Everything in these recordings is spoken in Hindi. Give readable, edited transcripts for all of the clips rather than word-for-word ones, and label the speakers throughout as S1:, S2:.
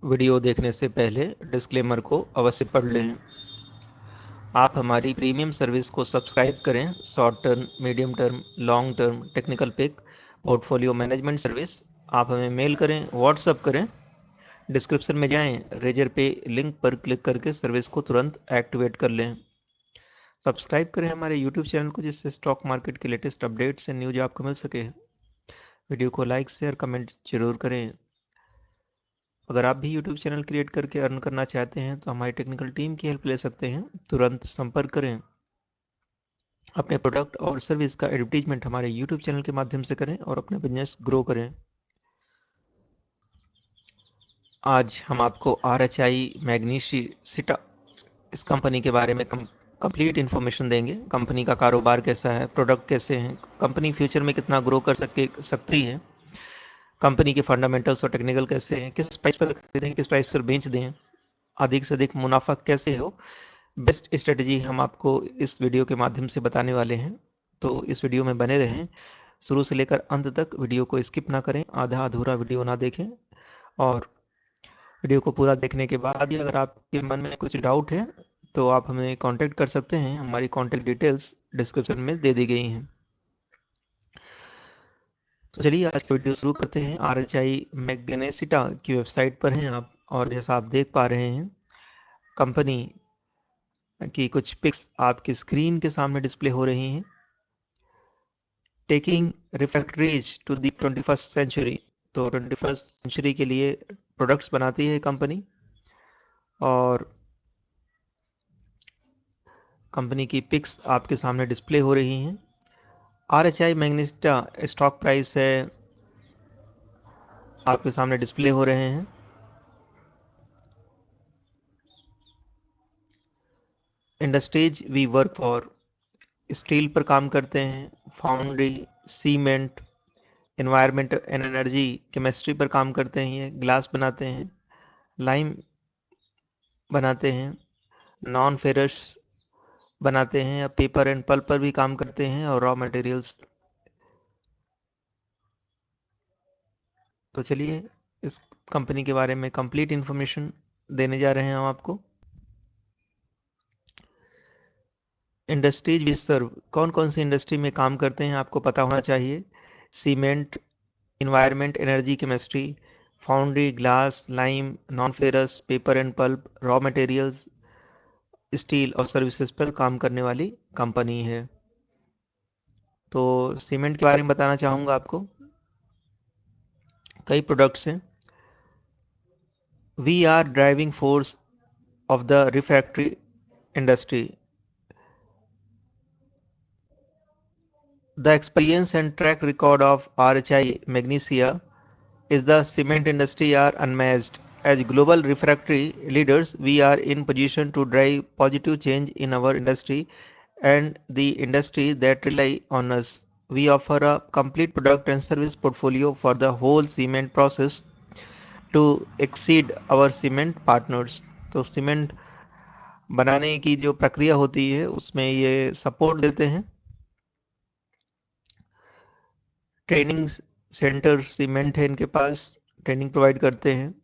S1: वीडियो देखने से पहले डिस्क्लेमर को अवश्य पढ़ लें। आप हमारी प्रीमियम सर्विस को सब्सक्राइब करें। Short term, medium term, long term, technical pick, portfolio management service. आप हमें मेल करें, व्हाट्सअप करें। डिस्क्रिप्शन में जाएं, रेजर पे लिंक पर क्लिक करके सर्विस को तुरंत एक्टिवेट कर लें। सब्सक्राइब करें हमारे यूट्यूब चैनल को, जिससे स्टॉक मार्केट के लेटेस्ट अपडेट्स एंड न्यूज आपको मिल सके। वीडियो को लाइक, शेयर, कमेंट जरूर करें। अगर आप भी यूट्यूब चैनल क्रिएट करके अर्न करना चाहते हैं तो हमारी टेक्निकल टीम की हेल्प ले सकते हैं। तुरंत संपर्क करें। अपने प्रोडक्ट और सर्विस का एडवर्टीजमेंट हमारे यूट्यूब चैनल के माध्यम से करें और अपना बिजनेस ग्रो करें। आज हम आपको RHI मैग्नीशिया इस कंपनी के बारे में कंप्लीट इन्फॉर्मेशन देंगे। कंपनी का कारोबार कैसा है, प्रोडक्ट कैसे हैं, कंपनी फ्यूचर में कितना ग्रो कर सकती है, कंपनी के फंडामेंटल्स और टेक्निकल कैसे हैं, किस प्राइस पर खरीदें, किस प्राइस पर बेच दें, अधिक से अधिक मुनाफा कैसे हो, बेस्ट स्ट्रेटजी हम आपको इस वीडियो के माध्यम से बताने वाले हैं। तो इस वीडियो में बने रहें, शुरू से लेकर अंत तक। वीडियो को स्किप ना करें, आधा अधूरा वीडियो ना देखें। और वीडियो को पूरा देखने के बाद ही अगर आपके मन में कुछ डाउट है तो आप हमें कांटेक्ट कर सकते हैं। हमारी कांटेक्ट डिटेल्स डिस्क्रिप्शन में दे दी गई हैं। तो चलिए आज की वीडियो शुरू करते हैं। RHI मैग्नेसिटा की वेबसाइट पर हैं आप, और जैसा आप देख पा रहे हैं कंपनी की कुछ पिक्स आपकी स्क्रीन के सामने डिस्प्ले हो रही हैं। Taking refractories to the 21st century. तो 21st सेंचुरी के लिए प्रोडक्ट्स बनाती है कंपनी, और कंपनी की पिक्स आपके सामने डिस्प्ले हो रही हैं। RHI मैग्नेसिटा स्टॉक प्राइस है आपके सामने डिस्प्ले हो रहे हैं। Industries we work for, steel पर काम करते हैं, foundry, cement, environment and energy, chemistry पर काम करते हैं, ये ग्लास बनाते हैं, लाइम बनाते हैं, नॉन फेरस बनाते हैं, या पेपर एंड पल्प पर भी काम करते हैं, और रॉ मटेरियल्स। तो चलिए इस कंपनी के बारे में कंप्लीट इंफॉर्मेशन देने जा रहे हैं हम आपको। इंडस्ट्रीज वी सर्व, कौन कौन सी इंडस्ट्री में काम करते हैं आपको पता होना चाहिए। Cement, environment, energy, chemistry, foundry, glass, lime, non ferrous, paper and pulp, raw materials, steel और सर्विसेज पर काम करने वाली कंपनी है। तो सीमेंट के बारे में बताना चाहूँगा आपको। कई प्रोडक्ट्स हैं। We are driving force of the refractory industry. The experience and track record of RHI Magnesia is the cement industry are unmatched. As global refractory leaders, we are in position to drive positive change in our industry and the industry that rely on us. We offer a complete product and service portfolio for the whole cement process to exceed our cement partners. तो सीमेंट बनाने की जो प्रक्रिया होती है उसमें ये सपोर्ट देते हैं। ट्रेनिंग सेंटर सीमेंट है इनके पास, ट्रेनिंग प्रोवाइड करते हैं।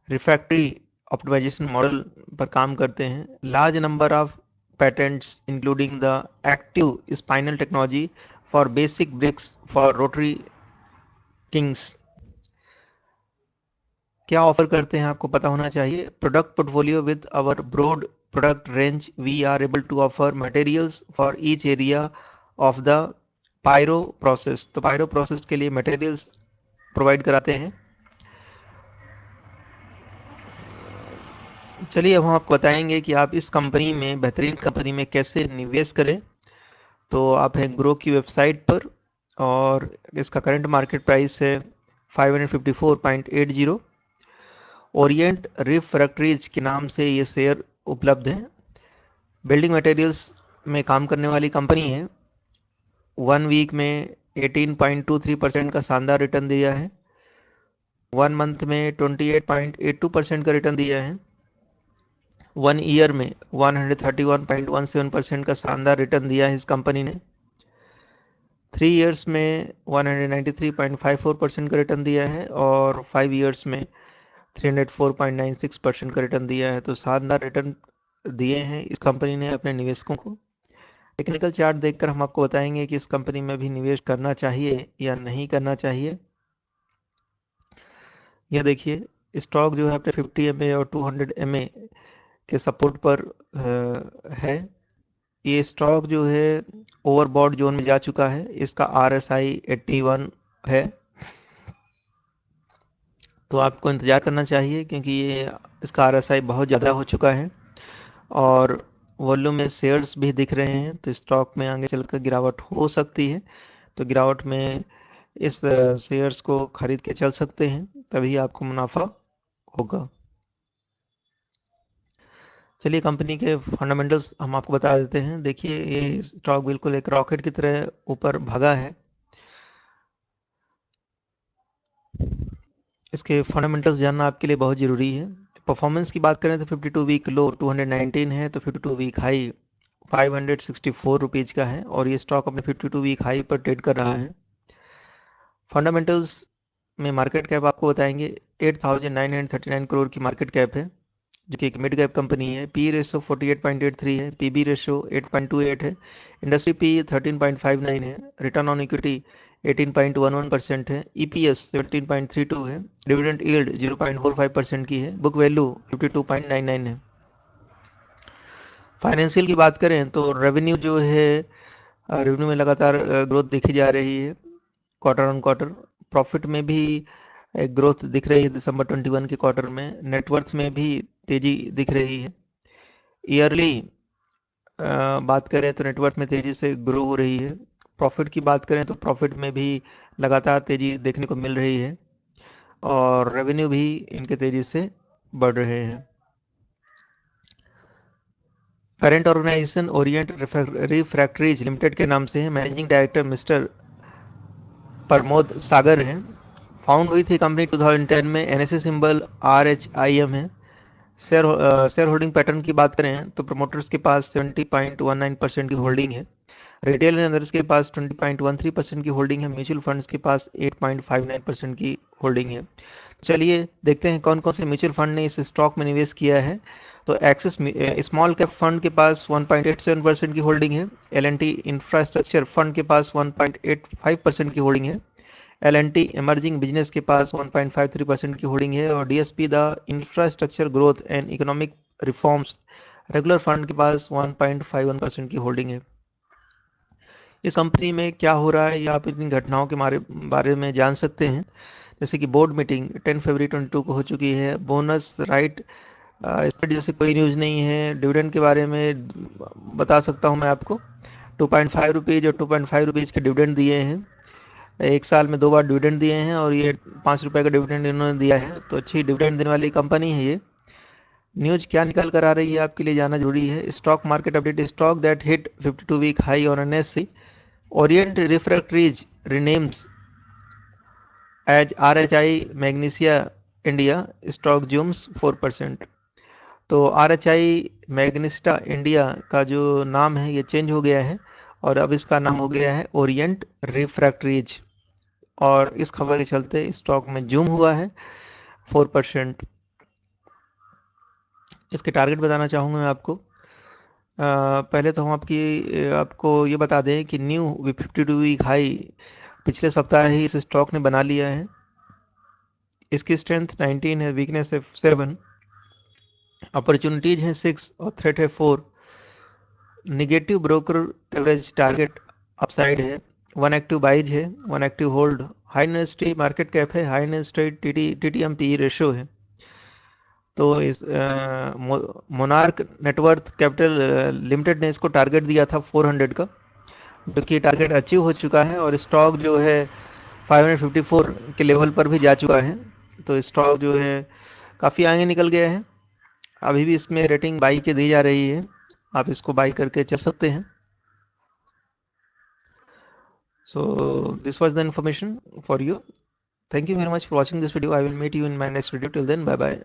S1: रिफैक्ट्री ऑप्टिमाइजेशन मॉडल पर काम करते हैं। Large number of patents including the active spinel technology for basic bricks for rotary kilns. क्या ऑफर करते हैं आपको पता होना चाहिए। Product portfolio with our broad product range, we are able to offer materials for each area of the pyro process. तो पायरो प्रोसेस के लिए मटेरियल्स प्रोवाइड कराते हैं। चलिए अब हम आपको बताएंगे कि आप इस कंपनी में, बेहतरीन कंपनी में कैसे निवेश करें। तो आप हैं ग्रो की वेबसाइट पर, और इसका करंट मार्केट प्राइस है 554.80। ओरिएंट रिफ्रैक्टरीज के नाम से ये शेयर उपलब्ध है। बिल्डिंग मटेरियल्स में काम करने वाली कंपनी है। 1 वीक में 18.23% का शानदार रिटर्न दिया है। 1 मंथ में 28.82% का रिटर्न दिया है। 1 ईयर में 131.17% का शानदार रिटर्न दिया है इस कंपनी ने। 3 ईयर्स में 193.54% का रिटर्न दिया है, और 5 ईयर्स में 304.96% का रिटर्न दिया है। तो शानदार रिटर्न दिए हैं इस कंपनी ने अपने निवेशकों को। टेक्निकल चार्ट देखकर हम आपको बताएंगे कि इस कंपनी में भी निवेश करना चाहिए या नहीं करना चाहिए। यह देखिए स्टॉक जो है अपने 50 MA और 200 MA के सपोर्ट पर है। ये स्टॉक जो है ओवरबॉट जोन में जा चुका है। इसका RSI 81 है। तो आपको इंतज़ार करना चाहिए क्योंकि ये इसका RSI बहुत ज़्यादा हो चुका है और वॉल्यूम में शेयर्स भी दिख रहे हैं। तो स्टॉक में आगे चलकर गिरावट हो सकती है। तो गिरावट में इस शेयर्स को खरीद के चल सकते हैं, तभी आपको मुनाफा होगा। चलिए कंपनी के फंडामेंटल्स हम आपको बता देते हैं। देखिए ये स्टॉक बिल्कुल एक रॉकेट की तरह ऊपर भागा है। इसके फंडामेंटल्स जानना आपके लिए बहुत ज़रूरी है। परफॉर्मेंस की बात करें तो 52 वीक लो 219 है, तो 52 वीक हाई 564 रुपीज़ का है और ये स्टॉक अपने 52 वीक हाई पर ट्रेड कर रहा है। फंडामेंटल्स में मार्केट कैप आपको बताएंगे 8,939 करोड़ की मार्केट कैप है, जो कि एक मिड कैप कंपनी है। पी रेशो 48.83 है, पीबी रेशो 8.28 है, इंडस्ट्री पी 13.59 है, रिटर्न ऑन इक्विटी 18.11% है, ईपीएस 17.32 है, डिविडेंड यील्ड 0.45% की है, बुक वैल्यू 52.99 है। फाइनेंशियल की बात करें तो रेवेन्यू जो है रेवेन्यू में लगातार ग्रोथ देखी जा रही है क्वार्टर ऑन क्वार्टर। प्रॉफिट में भी एक ग्रोथ दिख रही है दिसंबर 21 के क्वार्टर में। नेटवर्थ में भी तेजी दिख रही है। ईयरली बात करें तो नेटवर्थ में तेजी से ग्रो हो रही है। प्रॉफिट की बात करें तो प्रॉफिट में भी लगातार तेजी देखने को मिल रही है और रेवेन्यू भी इनके तेजी से बढ़ रहे हैं। Current organisation Orient Refractories Limited के नाम से है। Managing director mister Pramod Sagar हैं। फाउंड हुई थी कंपनी 2010 में। एनएससी सिंबल RHIM है। शेयर होल्डिंग पैटर्न की बात करें तो प्रमोटर्स के पास 70.19% की होल्डिंग है। रिटेल एंड अदर्स के पास 20.13% की होल्डिंग है। म्यूचुअल फंड्स के पास 8.59% की होल्डिंग है। चलिए देखते हैं कौन कौन से म्यूचुअल फंड ने इस स्टॉक में निवेश किया है। तो एक्सिस स्मॉल कैप फंड के पास 1.87% की होल्डिंग है। L&T इंफ्रास्ट्रक्चर फंड के पास 1.85% की होल्डिंग है। L&T इमर्जिंग बिजनेस के पास 1.53% की होल्डिंग है और DSP the infrastructure growth and economic reforms regular fund के पास 1.51% की होल्डिंग है। इस कंपनी में क्या हो रहा है या आप इन घटनाओं के बारे में जान सकते हैं। जैसे कि बोर्ड मीटिंग 10 फरवरी 22 को हो चुकी है। बोनस राइट इस पर जैसे कोई न्यूज़ नहीं है। डिविडेंड के बारे में बता सकता हूं मैं आपको। 2.5 रुपीज़ और 2.5 रुपीज़ के डिविडेंड दिए हैं। एक साल में 2 बार डिविडेंड दिए हैं और ये 5 रुपए का डिविडेंड इन्होंने दिया है। तो अच्छी डिविडेंड देने वाली कंपनी है ये। न्यूज क्या निकल कर आ रही है आपके लिए जानना जरूरी है। Stock market update. Stock that hit 52 week high on NSE। Orient Refractories renames as RHI Magnesia India. Stock jumps 4%। तो RHI मैग्नेस्टा इंडिया का जो नाम है ये चेंज हो गया है और अब इसका नाम हो गया है ओरिएंट रिफ्रैक्टरीज। और इस खबर के चलते स्टॉक में जूम हुआ है 4%। इसके टारगेट बताना चाहूँगा मैं आपको। पहले तो हम आपको ये बता दें कि न्यू 52 वीक हाई पिछले सप्ताह ही इस स्टॉक ने बना लिया है। इसकी स्ट्रेंथ 19 है, वीकनेस है 7, अपॉर्चुनिटीज हैं 6 और थ्रेट है 4। Negative broker average target upside है। 1 एक्टिव बाइज है, 1 active hold. High investee market cap है, high investee TTM PE ratio है। तो इस मोनार्क नेटवर्थ कैपिटल लिमिटेड ने इसको टारगेट दिया था 400 का, जो कि टारगेट अचीव हो चुका है और स्टॉक जो है 554 के लेवल पर भी जा चुका है। तो स्टॉक जो है काफ़ी आगे निकल गया है। अभी भी इसमें रेटिंग बाई के दी जा रही है। आप इसको बाई करके चल सकते हैं। So this was the information for you. Thank you very much for watching this video. I will meet you in my next video. Till then, bye bye.